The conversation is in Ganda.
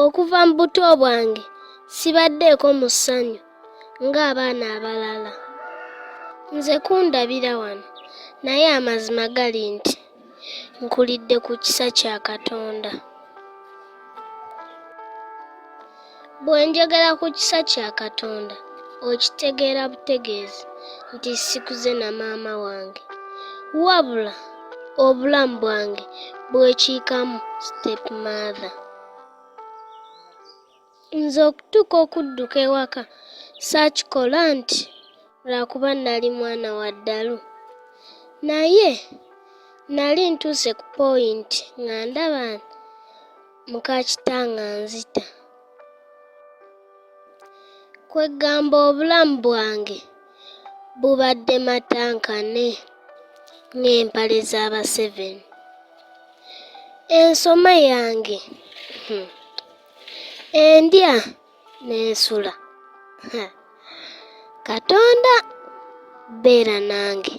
Okuva mu buto bwange sibaddeeko mu ssanyu ng'abaana abalala. Nze kundabira wano, naye amazima gali nti nkulidde ku kisa kya Katonda. Bwe njogera ku kisa kya Katonda, okitegeera butegeezi nti sikuze na maama wange, wabula obulamu bwange bwekiikamu step mother. Nze okutuuka okudduka ewaka saakikola nti lwakuba nali mwana wa ddalu, naye nali ntuuse ku pooyinti nga ndaba muka kitange anzita. Kwegamba obulamu bwange bubadde matankane ng'empale z'aba7. Ensoma yange endya n'ensula. Katonda beera nange.